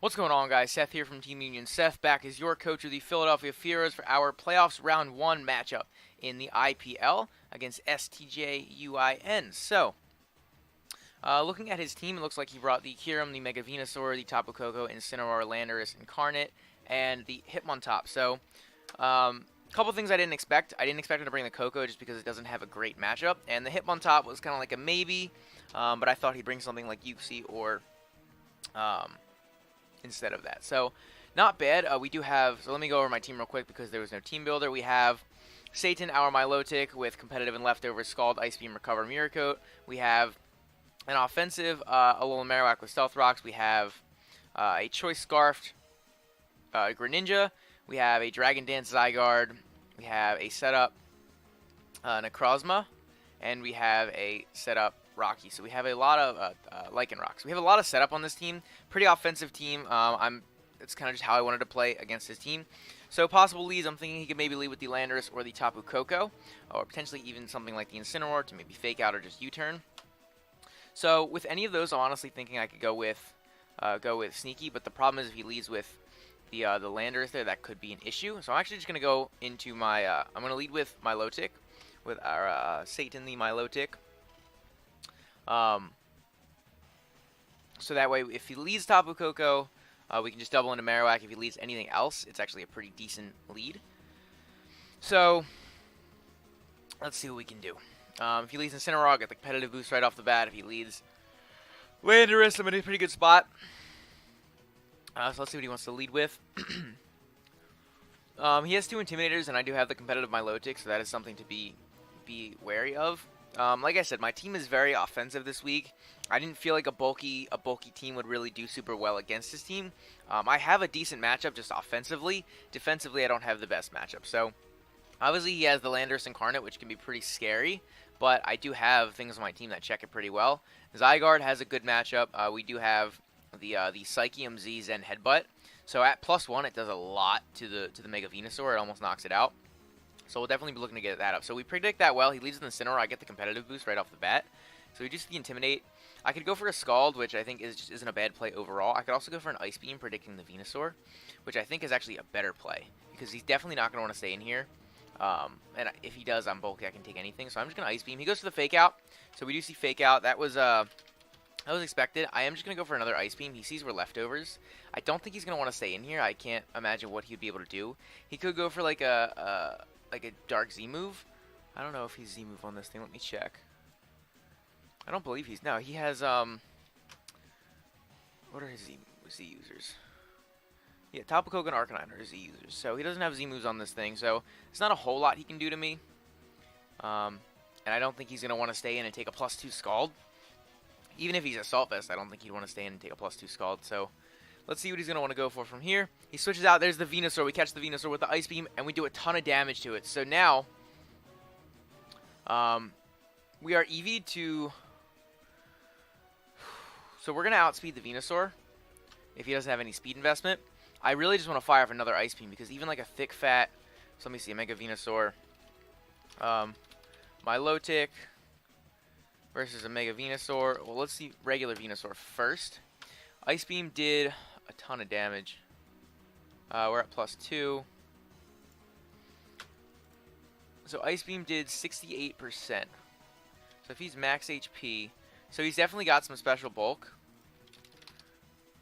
What's going on, guys? Seth here from Team Union. Seth back as your coach of the Philadelphia Fearows for our playoffs round 1 matchup in the IPL against Stjuin. Looking at his team, it looks like he brought the Kyurem, the Mega Venusaur, the Tapu Koko, Incineroar, Landorus, Incarnate, and the Hitmontop. A couple things I didn't expect. I didn't expect him to bring the Koko just because it doesn't have a great matchup, and the Hitmontop was kind of like a maybe, but I thought he'd bring something like Uxie or um, instead of that. So, not bad. We do have, so let me go over my team real quick because there was no team builder. We have Satan, our Milotic, with competitive and leftovers, Scald, Ice Beam, Recover, Mirror Coat. We have an offensive, Alolan Marowak with Stealth Rocks. We have a Choice Scarfed Greninja. We have a Dragon Dance Zygarde. We have a setup Necrozma. And we have a setup Rocky. So we have a lot of Lycanroc. So we have a lot of setup on this team. Pretty offensive team. It's kind of just how I wanted to play against his team. So possible leads, I'm thinking he could maybe lead with the Landorus or the Tapu Koko, or potentially even something like the Incineroar to maybe fake out or just U-turn. So with any of those, I'm honestly thinking I could go with Sneaky, but the problem is if he leads with the Landorus there, that could be an issue. So I'm actually just going to go into my, I'm going to lead with Milotic, with our Satan the Milotic. So that way, if he leads Tapu Koko, we can just double into Marowak. If he leads anything else, it's actually a pretty decent lead. So, let's see what we can do. If he leads Incineroar, I'll get the competitive boost right off the bat. If he leads Landorus, I'm in a pretty good spot. So let's see what he wants to lead with. He has 2 Intimidators, and I do have the competitive Milotic, so that is something to be wary of. Like I said, my team is very offensive this week. I didn't feel like a bulky team would really do super well against his team. I have a decent matchup just offensively. Defensively, I don't have the best matchup. So, obviously, he has the Landorus Incarnate, which can be pretty scary. But I do have things on my team that check it pretty well. Zygarde has a good matchup. We do have the Psychium Z Zen Headbutt. So at +1, it does a lot to the Mega Venusaur. It almost knocks it out. So we'll definitely be looking to get that up. So we predict that well. He leads with the Incineroar. I get the competitive boost right off the bat. So we just the Intimidate. I could go for a Scald, which I think just isn't a bad play overall. I could also go for an Ice Beam, predicting the Venusaur, which I think is actually a better play. Because he's definitely not going to want to stay in here. And if he does, I'm bulky. I can take anything. So I'm just going to Ice Beam. He goes for the Fake Out. So we do see Fake Out. That was expected. I am just going to go for another Ice Beam. He sees we're leftovers. I don't think he's going to want to stay in here. I can't imagine what he'd be able to do. He could go for like a Dark Z move. I don't know if he's Z move on this thing. Let me check. I don't believe he's. No, he has, what are his Z users? Yeah, Tapu Koko and Arcanine are Z users. So he doesn't have Z moves on this thing. So it's not a whole lot he can do to me. And I don't think he's going to want to stay in and take a +2 Scald. Even if he's Assault Vest, I don't think he'd want to stay in and take a +2 Scald. So let's see what he's going to want to go for from here. He switches out. There's the Venusaur. We catch the Venusaur with the Ice Beam, and we do a ton of damage to it. So now, we are EV'd to... So we're going to outspeed the Venusaur if he doesn't have any speed investment. I really just want to fire off another Ice Beam because even like a thick, fat... So let me see. Mega Venusaur. Milotic versus a Mega Venusaur. Well, let's see regular Venusaur first. Ice Beam did a ton of damage. We're at +2. So Ice Beam did 68%. So if he's max HP, so he's definitely got some special bulk,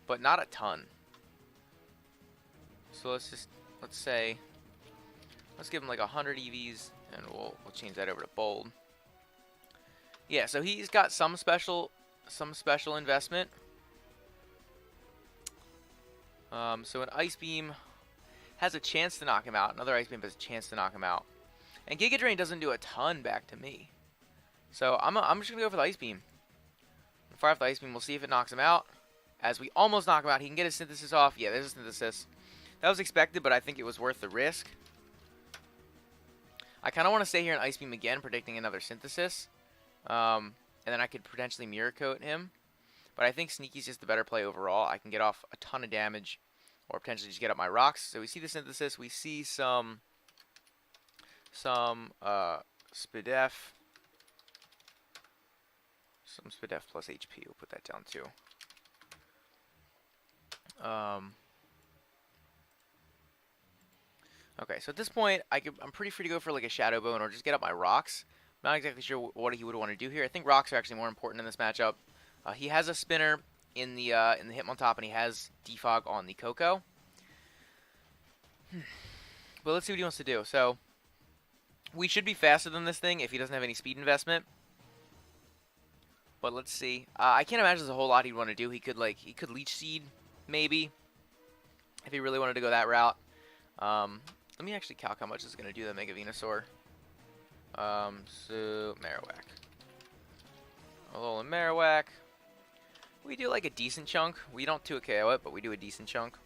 but not a ton. So let's give him like 100 EVs, and we'll change that over to bold. Yeah, so he's got some special investment. So an Ice Beam has a chance to knock him out. Another Ice Beam has a chance to knock him out. And Giga Drain doesn't do a ton back to me. So I'm just going to go for the Ice Beam. Fire off the Ice Beam. We'll see if it knocks him out. As we almost knock him out, he can get his Synthesis off. Yeah, there's a Synthesis. That was expected, but I think it was worth the risk. I kind of want to stay here and Ice Beam again, predicting another Synthesis. And then I could potentially Mirror Coat him. But I think Sneaky's just the better play overall. I can get off a ton of damage, or potentially just get up my rocks. So we see the Synthesis. We see some Spidef. Some Spidef plus HP. We'll put that down too. Um, okay, so at this point, I'm pretty free to go for like a Shadow Bone or just get up my rocks. I'm not exactly sure what he would want to do here. I think rocks are actually more important in this matchup. He has a spinner in the Hitmontop, and he has defog on the Coco. But let's see what he wants to do. So we should be faster than this thing if he doesn't have any speed investment. But let's see. I can't imagine there's a whole lot he'd want to do. He could Leech Seed maybe if he really wanted to go that route. Let me actually calc how much this is going to do that Mega Venusaur. So Marowak. Alolan Marowak. We do like a decent chunk. We don't 2KO it, but we do a decent chunk.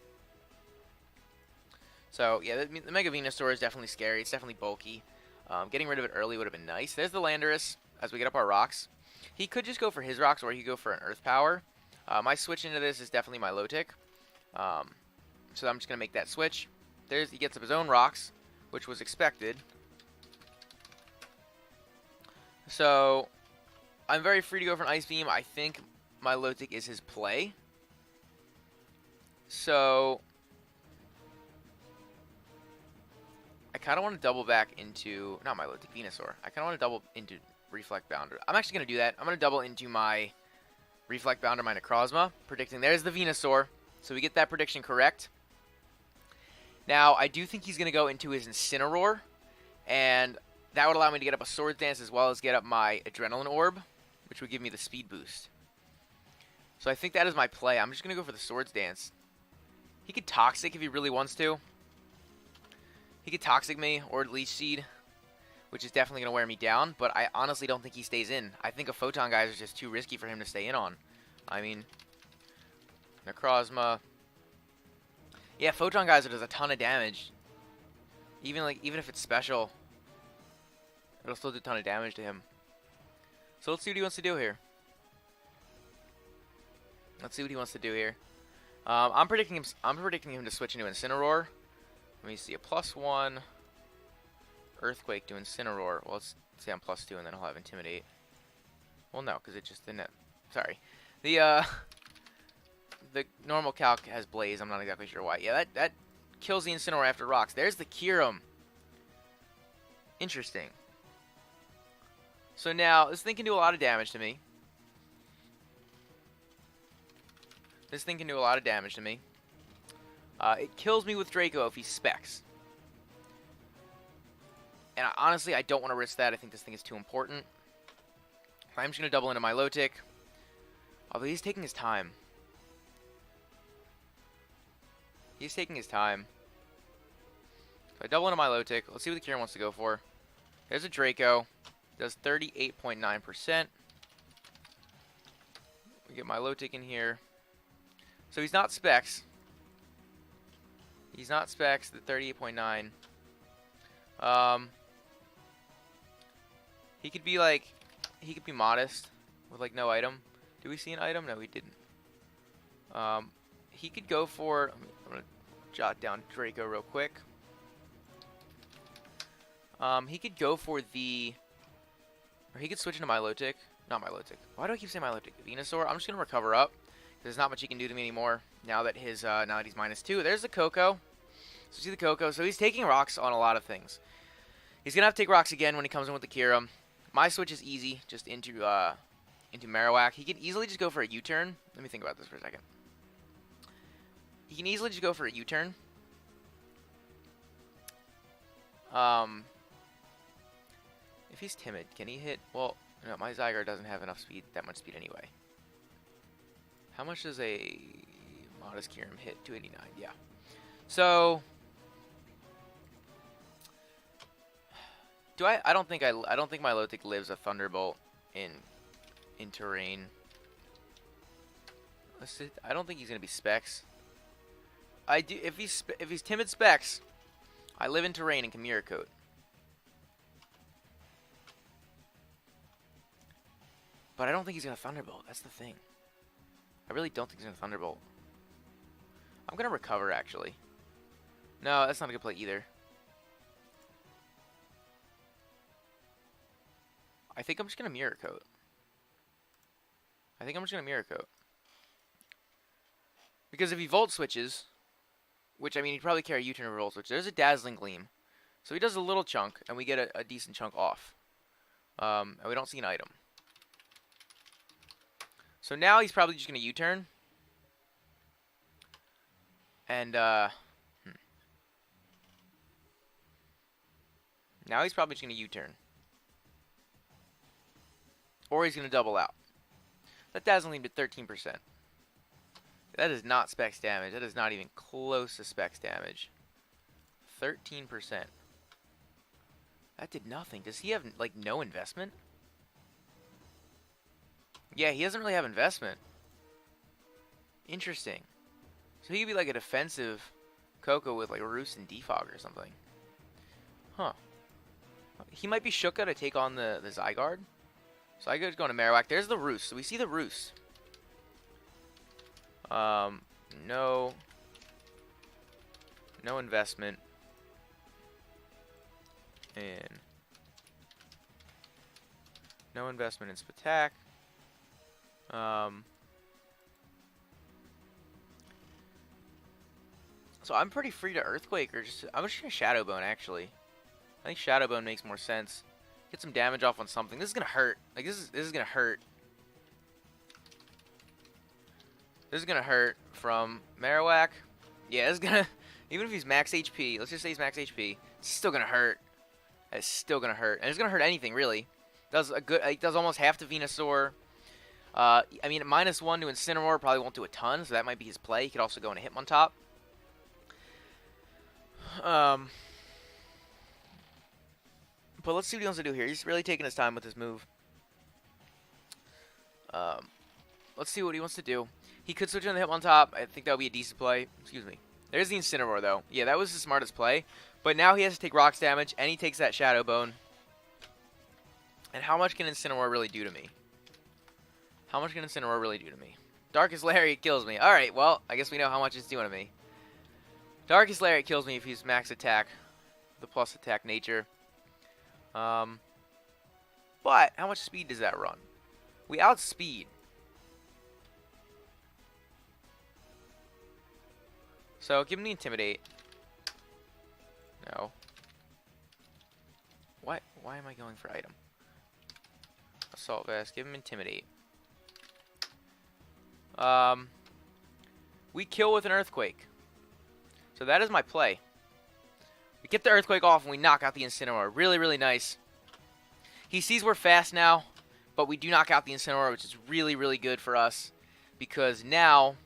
So yeah, the Mega Venusaur is definitely scary. It's definitely bulky. Getting rid of it early would have been nice. There's the Landorus as we get up our rocks. He could just go for his rocks, or he could go for an Earth Power. My switch into this is definitely my Milotic. So I'm just going to make that switch. He gets up his own rocks, which was expected. So I'm very free to go for an Ice Beam. I think my Milotic is his play. So I kind of want to double back into, not my Milotic, Venusaur. I kind of want to double into Reflect Bounder. I'm actually going to do that. I'm going to double into my Reflect Bounder, my Necrozma, predicting there's the Venusaur. So we get that prediction correct. Now, I do think he's going to go into his Incineroar, and that would allow me to get up a Swords Dance as well as get up my Adrenaline Orb, which would give me the speed boost. So I think that is my play. I'm just going to go for the Swords Dance. He could Toxic if he really wants to. He could Toxic me or Leech Seed, which is definitely going to wear me down, but I honestly don't think he stays in. I think a Photon Geyser is just too risky for him to stay in on. I mean, Necrozma. Yeah, Photon Geyser does a ton of damage. Even if it's special, it'll still do a ton of damage to him. So let's see what he wants to do here. I'm predicting him to switch into Incineroar. Let me see, a +1 Earthquake to Incineroar. Well, let's say I'm +2, and then I'll have Intimidate. Well, no, because it just didn't. Sorry, the normal calc has Blaze. I'm not exactly sure why. Yeah, that kills the Incineroar after rocks. There's the Kyurem. Interesting. So now this thing can do a lot of damage to me. It kills me with Draco if he specs. And honestly, I don't want to risk that. I think this thing is too important. I'm just going to double into my Milotic. Although he's taking his time. So I double into my Milotic. Let's see what the Kyurem wants to go for. There's a Draco. Does 38.9%. We get my Milotic in here. So he's not specs. The 38.9. He could be modest with like no item. Do we see an item? No, we didn't. He could go for, I'm gonna jot down Draco real quick. He could go for or he could switch into Milotic. Not Milotic. Why do I keep saying Milotic? Venusaur. I'm just gonna recover up. There's not much he can do to me anymore now that he's -2. There's the Coco. So see the Coco. So he's taking rocks on a lot of things. He's gonna have to take rocks again when he comes in with the Kyurem. My switch is easy, just into Marowak. He can easily just go for a U-turn. Let me think about this for a second. He can easily just go for a U-turn. If he's timid, can he hit? Well, no, my Zygarde doesn't have enough speed, that much speed anyway. How much does a modest Kyurem hit? 289. Yeah. So I don't think my Milotic lives a Thunderbolt in terrain. I don't think he's gonna be specs. I do if he's timid specs. I live in terrain and can Mirror Coat. But I don't think he's gonna Thunderbolt. That's the thing. I really don't think he's gonna Thunderbolt. I'm gonna recover actually. No, that's not a good play either. I think I'm just gonna Mirror Coat. Because if he Volt switches, which, I mean, he'd probably carry U-turn over Volt switch. There's a Dazzling Gleam. So he does a little chunk, and we get a decent chunk off. And we don't see an item. So now he's probably just going to U-turn. And, now he's probably just going to U-turn. Or he's going to double out. That Dazzling Gleam did 13%. That is not specs damage. That is not even close to specs damage. 13%. That did nothing. Does he have, like, no investment? Yeah, he doesn't really have investment. Interesting. So he could be like a defensive Coco with, like, Roost and Defog or something. Huh. He might be Shuka to take on the Zygarde. Zygarde's going to Marowak. There's the Roost. So we see the Roost. No investment in Spatak. So I'm pretty free to Earthquake, or I'm just gonna Shadow Bone actually. I think Shadow Bone makes more sense. Get some damage off on something. This is gonna hurt. Like this is gonna hurt. This is gonna hurt from Marowak. Yeah, this is gonna, even if he's max HP, let's just say he's max HP, it's still gonna hurt. It's still gonna hurt, and it's gonna hurt anything really. Does a good, it does almost half to Venusaur. I mean, -1 to Incineroar probably won't do a ton, so that might be his play. He could also go into Hitmontop. But let's see what he wants to do here. He's really taking his time with his move. Let's see what he wants to do. He could switch on the Hitmontop. I think that would be a decent play. Excuse me. There's the Incineroar, though. Yeah, that was the smartest play. But now he has to take Rocks damage, and he takes that Shadow Bone. And how much can Incineroar really do to me? How much can Incineroar really do to me? Darkest Lariat kills me. Alright, well, I guess we know how much it's doing to me. Darkest Lariat kills me if he's max attack. The plus attack nature. But, how much speed does that run? We outspeed. So, give him the Intimidate. No. What? Why am I going for item? Assault Vest. Give him Intimidate. We kill with an Earthquake. So that is my play. We get the Earthquake off and we knock out the Incineroar. Really, really nice. He sees we're fast now, but we do knock out the Incineroar, which is really, really good for us. Because now,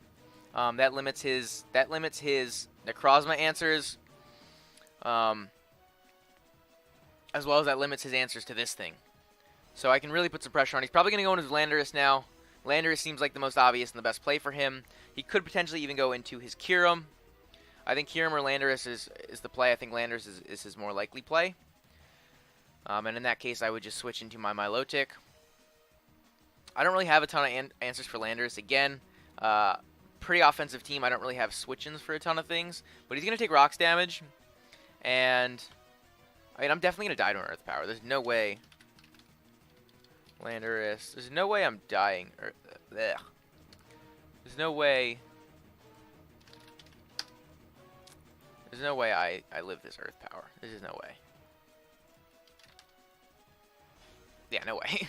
that limits his Necrozma answers. As well as that limits his answers to this thing. So I can really put some pressure on. He's probably going to go into his Landorus now. Landorus seems like the most obvious and the best play for him. He could potentially even go into his Kyurem. I think Kyurem or Landorus is the play. I think Landorus is his more likely play. And in that case, I would just switch into my Milotic. I don't really have a ton of answers for Landorus. Again, pretty offensive team. I don't really have switch-ins for a ton of things. But he's going to take Rocks damage. And, I mean, I'm definitely going to die to an Earth Power. There's no way. Landorus. There's no way I'm dying. There's no way. There's no way I live this Earth Power. There's just no way. Yeah, no way.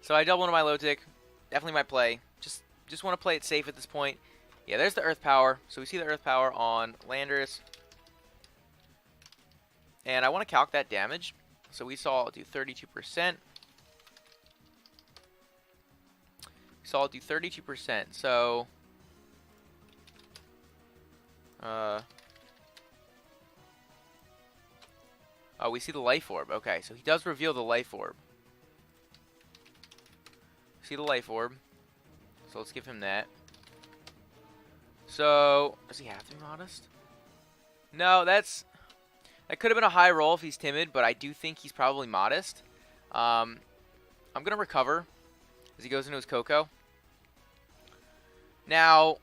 So I double into my Milotic. Definitely my play. Just want to play it safe at this point. Yeah, there's the Earth Power. So we see the Earth Power on Landorus. And I want to calc that damage. So we saw it do 32%. We saw it do 32%. So oh, we see the Life Orb. Okay, so he does reveal the Life Orb. See the Life Orb. So let's give him that. So, does he have to be modest? No, that could have been a high roll if he's timid, but I do think he's probably modest. I'm going to recover as he goes into his Coco. Now,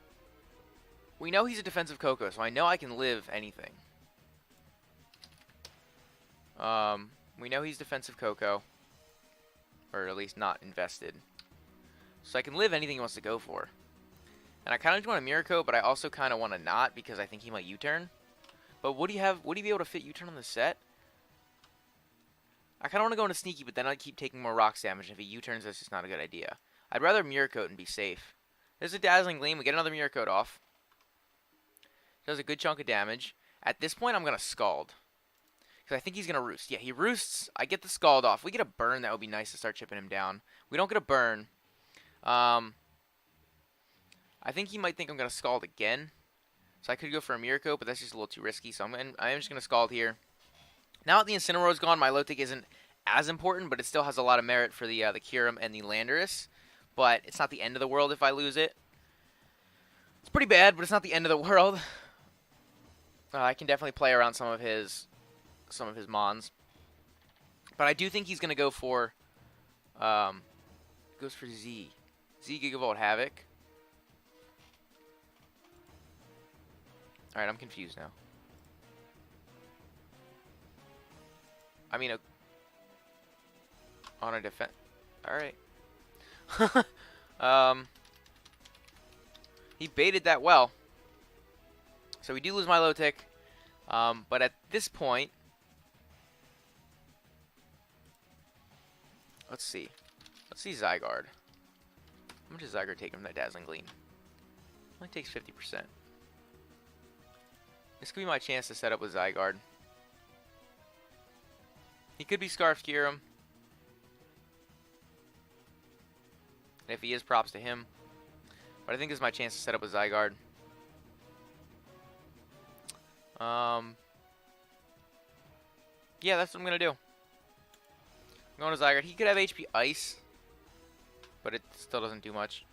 we know he's a defensive Coco, so I know I can live anything. We know he's defensive Coco. Or at least not invested. So I can live anything he wants to go for. And I kind of want a Mirror Coat, but I also kind of want to not because I think he might U-turn. But would he be able to fit U-turn on the set? I kind of want to go into Sneaky, but then I'd keep taking more rocks damage. And if he U-turns, that's just not a good idea. I'd rather Mirror Coat and be safe. There's a Dazzling Gleam. We get another Mirror Coat off. Does a good chunk of damage. At this point, I'm going to Scald. Because I think he's going to Roost. Yeah, he Roosts. I get the Scald off. We get a Burn. That would be nice to start chipping him down. We don't get a Burn. I think he might think I'm going to Scald again. So I could go for a Mirror Coat, but that's just a little too risky. So I am just going to Scald here. Now that the Incineroar's gone, my Lotic isn't as important, but it still has a lot of merit for the Kyurem and the Landorus. But it's not the end of the world if I lose it. It's pretty bad, but it's not the end of the world. I can definitely play around some of his Mons. But I do think he's going to go for... goes for Z. Z Gigavolt Havoc. Alright, I'm confused now. I mean, on a defense... Alright. He baited that well. So we do lose my Lotic. But at this point... Let's see. Let's see Zygarde. How much does Zygarde take from that Dazzling Gleam? Only takes 50%. This could be my chance to set up with Zygarde. He could be Scarf Kyurem. And if he is, props to him. But I think this is my chance to set up with Zygarde. Yeah, that's what I'm going to do. I'm going to Zygarde. He could have HP Ice. But it still doesn't do much.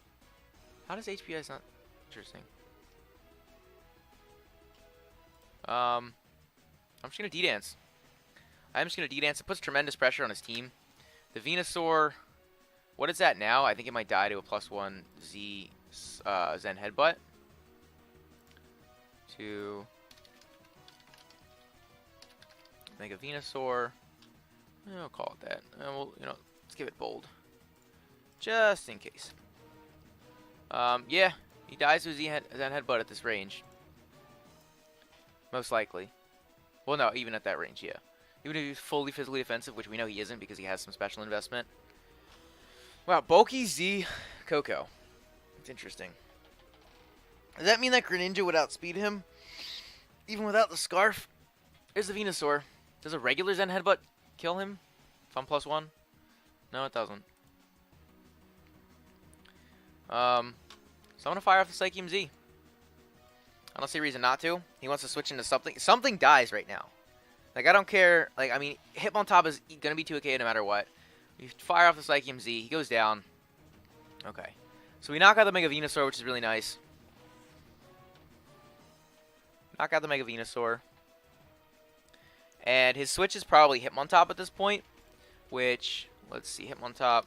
How does HP Ice not... Interesting. I'm just going to D-Dance. I'm just going to D-Dance. It puts tremendous pressure on his team. The Venusaur... What is that now? I think it might die to a +1 Z Zen Headbutt. To make a Venusaur. I'll call it that. We'll, let's give it bold. Just in case. Yeah, he dies to a Zen Headbutt at this range. Most likely. Well, no, even at that range, yeah. Even if he's fully physically defensive, which we know he isn't because he has some special investment. Wow, bulky Z Coco. It's interesting. Does that mean that Greninja would outspeed him? Even without the Scarf? Here's the Venusaur. Does a regular Zen Headbutt kill him? If I'm +1? No, it doesn't. So I'm going to fire off the Psychium Z. I don't see a reason not to. He wants to switch into something. Something dies right now. Like, I don't care. Like, I mean, Hitmontop is going to be 2k no matter what. We fire off the Psychium Z. He goes down. Okay. So we knock out the Mega Venusaur, which is really nice. Knock out the Mega Venusaur. And his switch is probably Hitmontop at this point. Which, let's see, Hitmontop.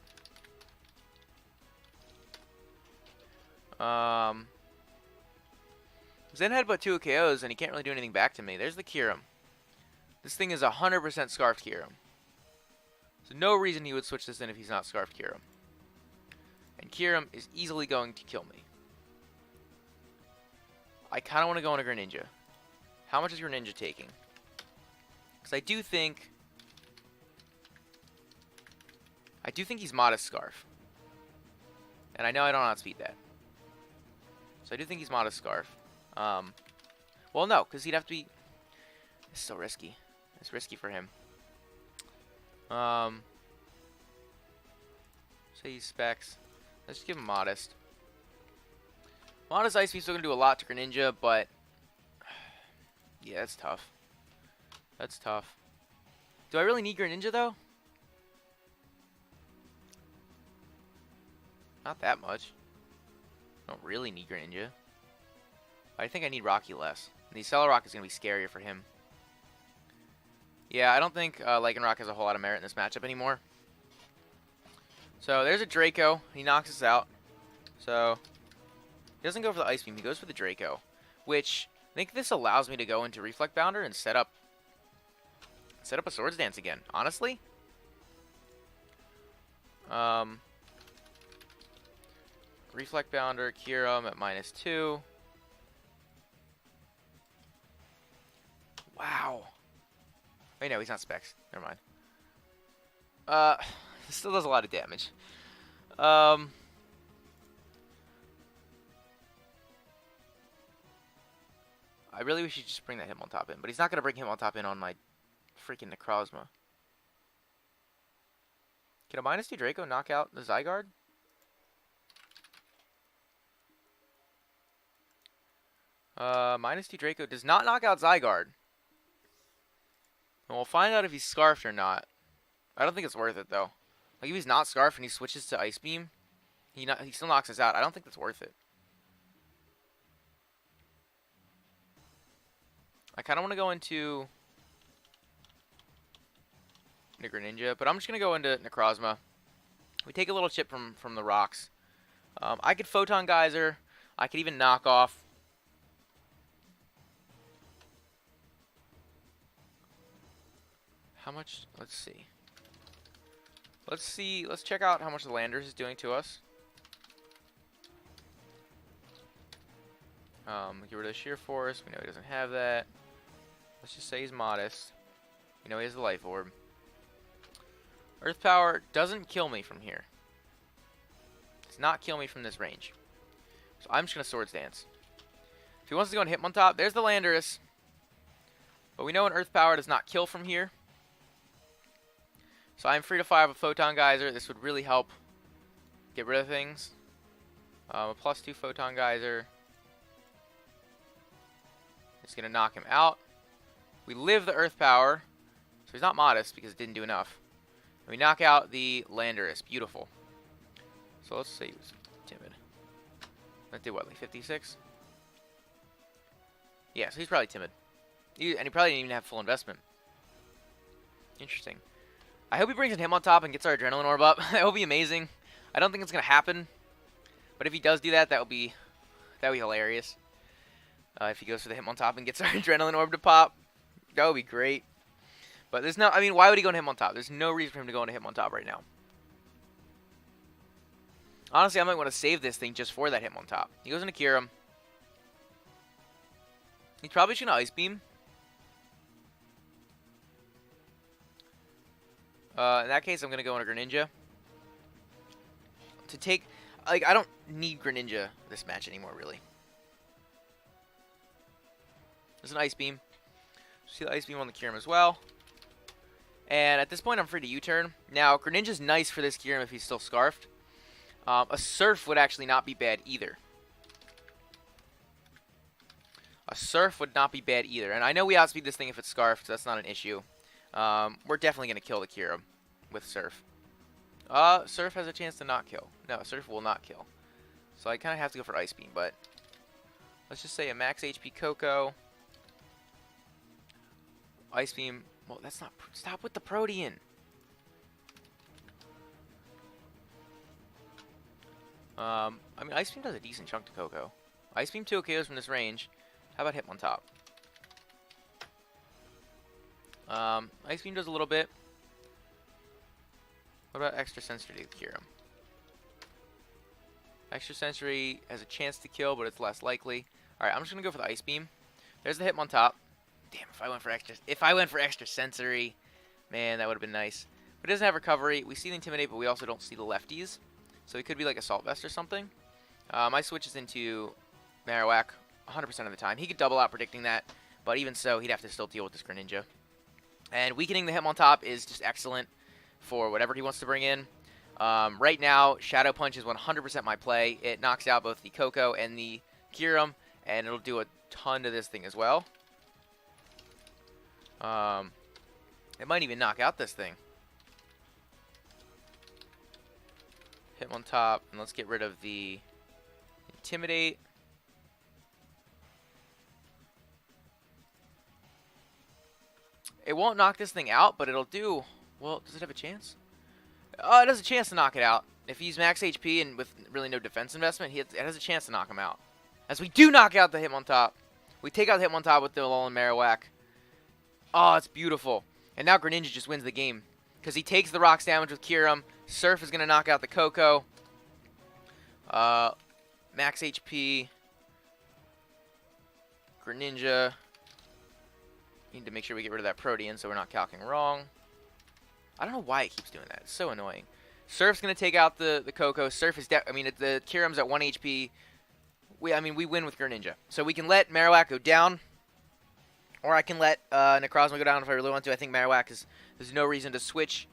Zen Headbutt 2 KOs, and he can't really do anything back to me. There's the Kyurem. This thing is 100% Scarfed Kyurem. So no reason he would switch this in if he's not Scarfed Kyurem. And Kyurem is easily going to kill me. I kind of want to go on a Greninja. How much is Greninja taking? Because I do think he's Modest Scarf. And I know I don't outspeed that. So I do think he's Modest Scarf. Well, no, because he'd have to be... It's so risky. It's risky for him. Say he's Specs. Let's just give him Modest. Modest Ice Beam's still going to do a lot to Greninja, but... Yeah, that's tough. That's tough. Do I really need Greninja, though? Not that much. I don't really need Greninja. I think I need Rocky less. And the Accelerock is going to be scarier for him. Yeah, I don't think Lycanroc has a whole lot of merit in this matchup anymore. So there's a Draco. He knocks us out. So he doesn't go for the Ice Beam. He goes for the Draco. Which I think this allows me to go into Reflect Bounder and set up a Swords Dance again. Honestly. Reflect Bounder, Kiram at -2. Wow. Wait, no, he's not Specs. Never mind. This still does a lot of damage. I really wish he'd just bring that Hitmontop in, but he's not going to bring Hitmontop in on my freaking Necrozma. Can a -2 Draco knock out the Zygarde? -2 Draco does not knock out Zygarde. And we'll find out if he's Scarfed or not. I don't think it's worth it, though. Like, if he's not Scarfed and he switches to Ice Beam, he still knocks us out. I don't think that's worth it. I kind of want to go into Greninja, but I'm just going to go into Necrozma. We take a little chip from the rocks. I could Photon Geyser. I could even knock off. How much? Let's see. Let's check out how much the Landers is doing to us. Get rid of the Sheer Force. We know he doesn't have that. Let's just say he's modest. We know he has the Life Orb. Earth Power doesn't kill me from here. Does not kill me from this range. So I'm just going to Swords Dance. If he wants to go and Hitmontop, there's the Landorus. But we know an Earth Power does not kill from here. So I'm free to fire a Photon Geyser. This would really help get rid of things. A +2 Photon Geyser. It's going to knock him out. We live the Earth Power. So he's not modest because it didn't do enough. And we knock out the Landorus. Beautiful. So let's say he was timid. That did what, like 56? Yeah, so he's probably timid. And he probably didn't even have full investment. Interesting. I hope he brings in Hitmontop and gets our Adrenaline Orb up. That would be amazing. I don't think it's going to happen. But if he does do that, that would be hilarious. If he goes for the Hitmontop and gets our Adrenaline Orb to pop, that would be great. But there's no, I mean, why would he go into Hitmontop? There's no reason for him to go into Hitmontop right now. Honestly, I might want to save this thing just for that Hitmontop. He goes into Kiram. He's probably just going to Ice Beam. In that case, I'm going to go into Greninja. To take, like, I don't need Greninja this match anymore, really. There's an Ice Beam. See the Ice Beam on the Kiram as well. And at this point, I'm free to U-turn. Now, Greninja's nice for this Kiram if he's still Scarfed. A Surf would actually not be bad either. A Surf would not be bad either. And I know we outspeed this thing if it's Scarfed, so that's not an issue. We're definitely going to kill the Kiram with Surf. Surf has a chance to not kill. No, Surf will not kill. So I kind of have to go for Ice Beam, but let's just say a max HP Coco. Ice Beam. Well, that's not... Stop with the Protean. I mean, Ice Beam does a decent chunk to Coco. Ice Beam 2 KOs from this range. How about Hitmontop? Ice Beam does a little bit. What about Extra Sensory to Kiram? Extra Sensory has a chance to kill, but it's less likely. Alright, I'm just going to go for the Ice Beam. There's the Hitmontop. Damn, if I went for extra sensory, man, that would have been nice. But it doesn't have recovery. We see the Intimidate, but we also don't see the lefties. So it could be like Assault Vest or something. My switch is into Marowak 100% of the time. He could double out predicting that, but even so, he'd have to still deal with this Greninja. And weakening the Hitmontop is just excellent for whatever he wants to bring in. Right now, Shadow Punch is 100% my play. It knocks out both the Coco and the Kiram, and it'll do a ton to this thing as well. It might even knock out this thing. Hitmontop, and let's get rid of the Intimidate. It won't knock this thing out, but it'll do... Well, does it have a chance? It has a chance to knock it out. If he's max HP and with really no defense investment, it has a chance to knock him out. As we do knock out the Hitmontop. We take out the Hitmontop with the Alolan Marowak. Oh, it's beautiful. And now Greninja just wins the game. Because he takes the Rocks damage with Kiram. Surf is going to knock out the Coco. Max HP. Greninja. Need to make sure we get rid of that Protean so we're not calcing wrong. I don't know why it keeps doing that. It's so annoying. Surf's going to take out the Coco. Surf is I mean, the Kyurem's at 1 HP. We win with Greninja. So we can let Marowak go down. Or I can let Necrozma go down if I really want to. I think Marowak is... There's no reason to switch.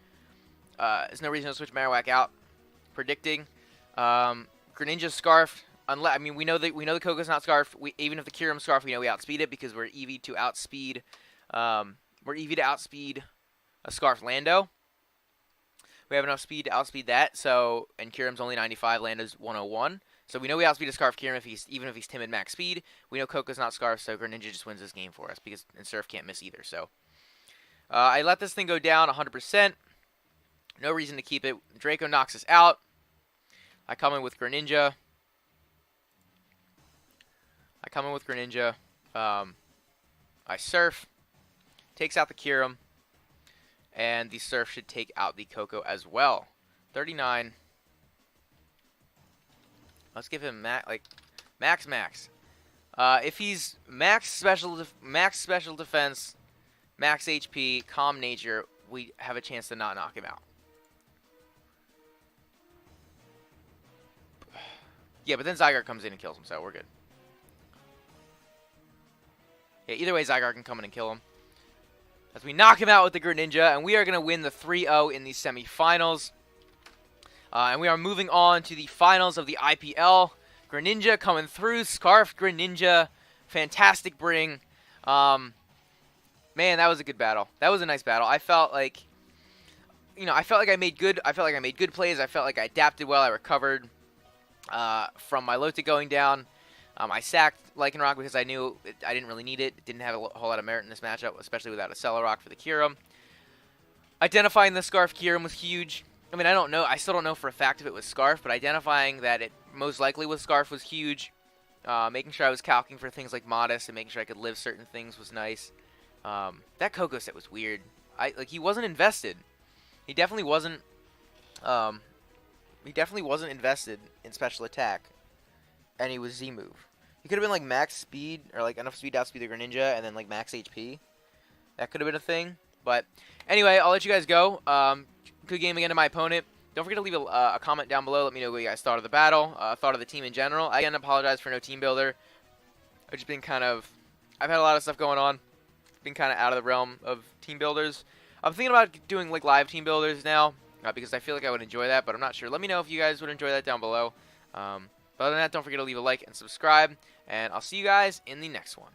There's no reason to switch Marowak out. Predicting. Greninja's Scarf. I mean, we know the Coco's not Scarf. Even if the Kyurem's Scarf, we know we outspeed it because we're EV to outspeed. We're EV to outspeed a Scarf Lando. We have enough speed to outspeed that. So, and Kyurem's only 95, Lando's 101. So we know we outspeed a Scarf Kyurem even if he's timid max speed. We know Coco's not Scarf, so Greninja just wins this game for us and Surf can't miss either. So I let this thing go down 100%. No reason to keep it. Draco knocks us out. I come in with Greninja. I Surf. Takes out the Kyurem. And the Surf should take out the Coco as well. 39. Let's give him max. If he's max special defense, max HP, calm nature, we have a chance to not knock him out. Yeah, but then Zygarde comes in and kills him, so we're good. Yeah, either way, Zygarde can come in and kill him. As we knock him out with the Greninja, and we are going to win the 3-0 in the semifinals. And we are moving on to the finals of the IPL. Greninja coming through. Scarf Greninja. Fantastic bring. Man, that was a good battle. That was a nice battle. I felt like, I made good plays. I felt like I adapted well. I recovered from my Lotic going down. I sacked Lycanroc because I knew I didn't really need it. It didn't have a whole lot of merit in this matchup, especially without a Celorock for the Kyurem. Identifying the Scarf Kyurem was huge. I mean, I don't know. I still don't know for a fact if it was Scarf, but identifying that it most likely was Scarf was huge. Making sure I was calcing for things like Modest and making sure I could live certain things was nice. That Coco set was weird. He wasn't invested. He definitely wasn't. He definitely wasn't invested in special attack, and he was Z move. He could have been like max speed or like enough speed to outspeed the Greninja, and then like max HP. That could have been a thing. But anyway, I'll let you guys go. Good game again to my opponent. Don't forget to leave a comment down below. Let me know what you guys thought of the battle, thought of the team in general. I again apologize for no team builder. I've just been I've had a lot of stuff going on. Been kind of out of the realm of team builders. I'm thinking about doing like live team builders now because I feel like I would enjoy that, but I'm not sure. Let me know if you guys would enjoy that down below. But other than that, don't forget to leave a like and subscribe, and I'll see you guys in the next one.